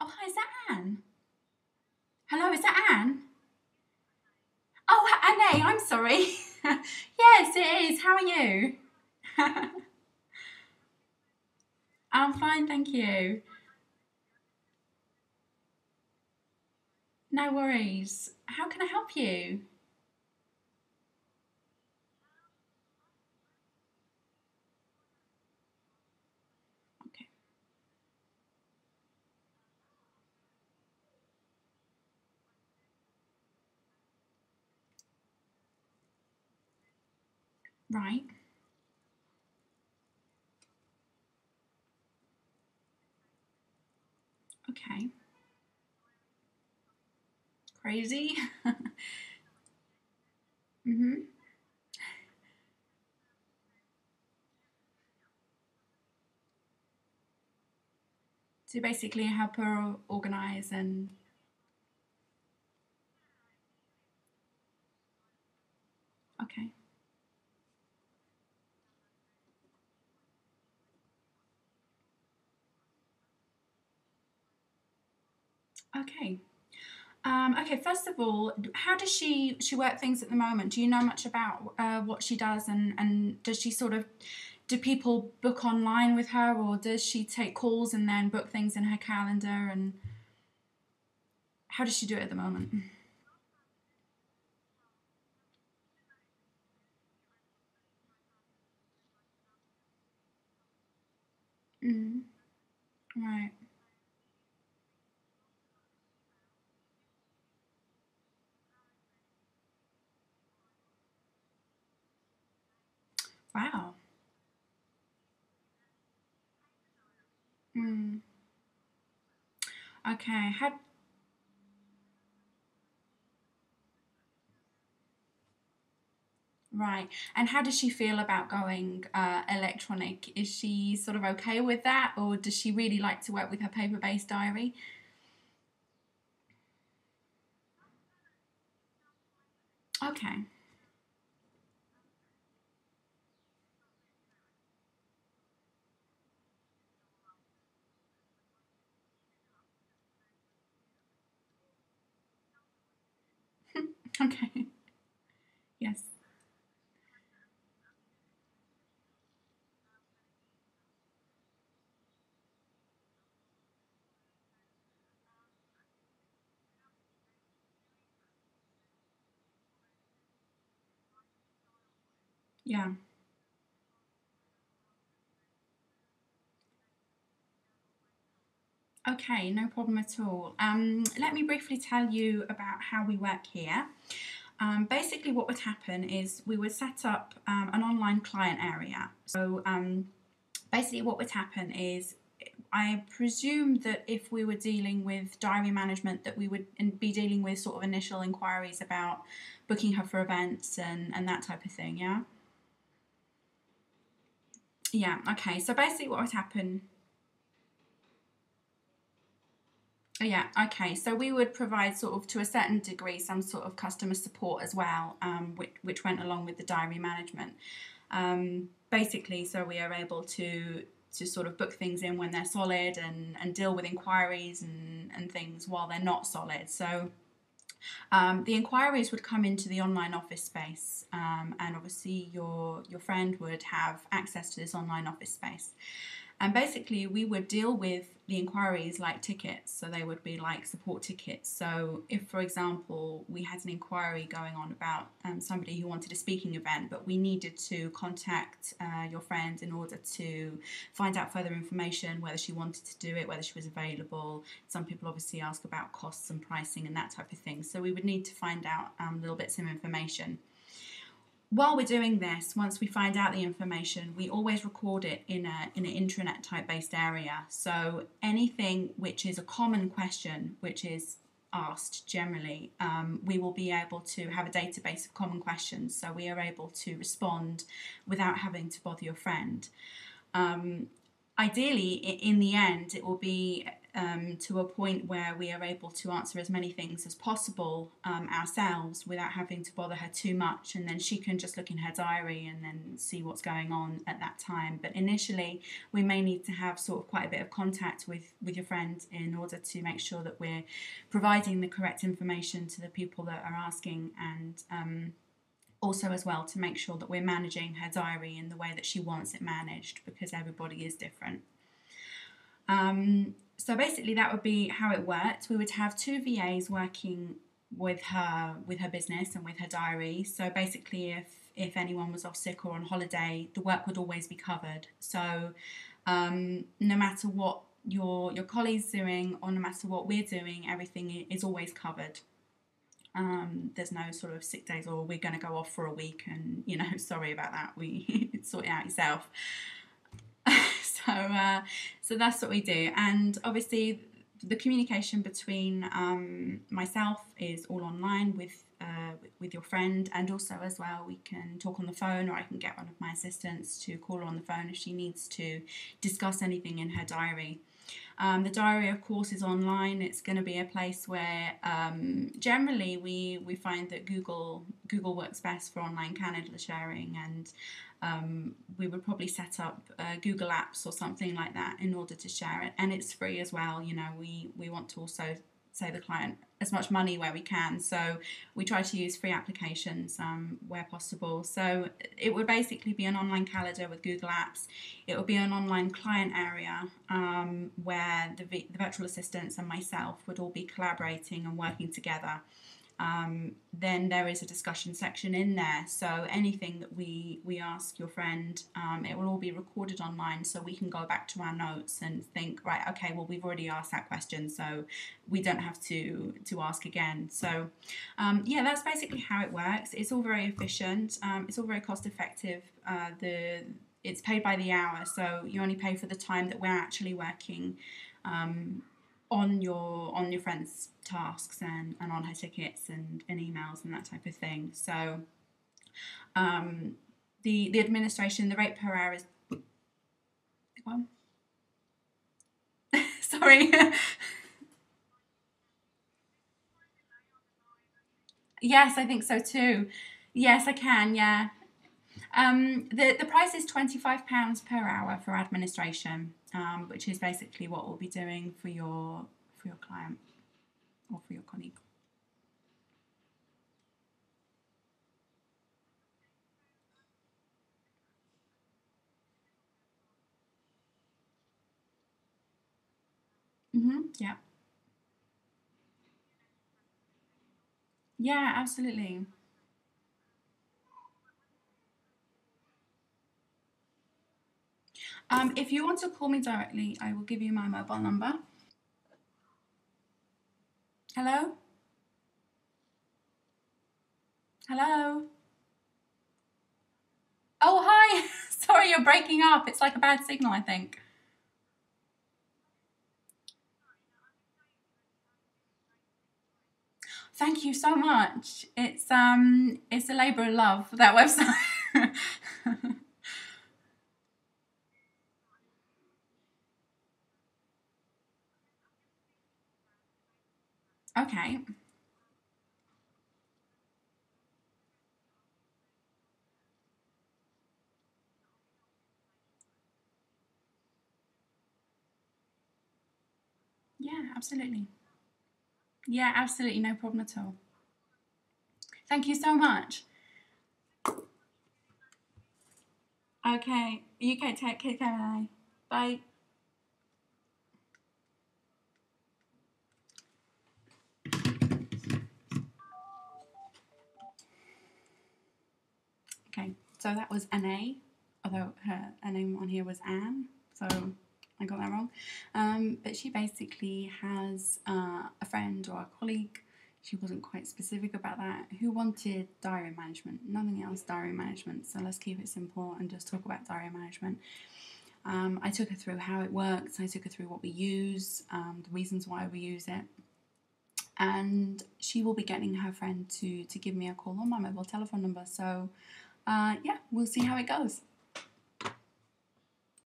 Oh, hi, is that Anne? Hello, is that Anne? Oh, Anne, I'm sorry. Yes, it is. How are you? I'm fine, thank you. No worries. How can I help you? Okay, right. Okay. Crazy. Mhm. So basically help her organize and okay. Okay. Okay, first of all, how does she work things at the moment? Do you know much about what she does, and does she sort of do people book online with her, or does she take calls and then book things in her calendar? And how does she do it at the moment? Mm, right. Wow. Mm, okay. How right? And how does she feel about going electronic? Is she sort of okay with that, or does she really like to work with her paper-based diary? Okay. Okay. Yes. Yeah. Okay, no problem at all. Let me briefly tell you about how we work here. Basically, what would happen is we would set up an online client area. So, basically, what would happen is I presume that if we were dealing with diary management, that we would be dealing with sort of initial inquiries about booking her for events and that type of thing. Yeah. Yeah. Okay. So basically, what would happen? Oh, yeah, okay. So we would provide sort of to a certain degree some sort of customer support as well, which went along with the diary management. Basically, so we are able to sort of book things in when they're solid and deal with inquiries and things while they're not solid. So the inquiries would come into the online office space, and obviously your friend would have access to this online office space. And basically, we would deal with the inquiries like tickets. So they would be like support tickets. So if, for example, we had an inquiry going on about somebody who wanted a speaking event, but we needed to contact your friend in order to find out further information, whether she wanted to do it, whether she was available. Some people obviously ask about costs and pricing and that type of thing. So we would need to find out little bits of information. While we're doing this, once we find out the information, we always record it in an intranet type based area. So anything which is a common question, which is asked generally, we will be able to have a database of common questions. So we are able to respond without having to bother your friend. Ideally, in the end, it will be to a point where we are able to answer as many things as possible ourselves without having to bother her too much, and then she can just look in her diary and then see what's going on at that time. But initially we may need to have sort of quite a bit of contact with your friend in order to make sure that we're providing the correct information to the people that are asking, and also as well to make sure that we're managing her diary in the way that she wants it managed, because everybody is different. So basically that would be how it worked. We would have two VAs working with her business and with her diary. So basically if anyone was off sick or on holiday, the work would always be covered. So no matter what your colleague's doing or no matter what we're doing, everything is always covered. There's no sort of sick days or we're going to go off for a week and, you know, sorry about that, we sort it out yourself. So that's what we do. And obviously the communication between myself is all online with your friend, and also as well we can talk on the phone, or I can get one of my assistants to call her on the phone if she needs to discuss anything in her diary. The diary, of course, is online. It's going to be a place where generally we find that Google works best for online calendar sharing, and we would probably set up Google Apps or something like that in order to share it. And it's free as well. You know, we want to also save the client as much money where we can, so we try to use free applications where possible. So it would basically be an online calendar with Google Apps. It would be an online client area where the virtual assistants and myself would all be collaborating and working together. Then there is a discussion section in there, so anything that we ask your friend, it will all be recorded online, so we can go back to our notes and think, right, okay, well, we've already asked that question, so we don't have to ask again. So yeah, that's basically how it works. It's all very efficient, it's all very cost effective. It's paid by the hour, so you only pay for the time that we're actually working on your friend's tasks and on her tickets and emails and that type of thing. So the administration, the rate per hour is well, sorry. Yes, I think so too. Yes, I can. Yeah. The price is £25 per hour for administration, which is basically what we'll be doing for your client or for your colleague. Yeah. Yeah, absolutely. If you want to call me directly, I will give you my mobile number. Hello? Hello? Oh, hi. Sorry, you're breaking up. It's like a bad signal, I think. Thank you so much. It's a labour of love, that website. Okay. Yeah, absolutely. Yeah, absolutely, no problem at all. Thank you so much. Okay, you can take care now. Bye. Okay, so that was Anne, although her name on here was Anne, so I got that wrong. But she basically has a friend or a colleague, she wasn't quite specific about that, who wanted diary management, nothing else diary management. So let's keep it simple and just talk about diary management. I took her through how it works, I took her through what we use, the reasons why we use it. And she will be getting her friend to give me a call on my mobile telephone number. So yeah, we'll see how it goes.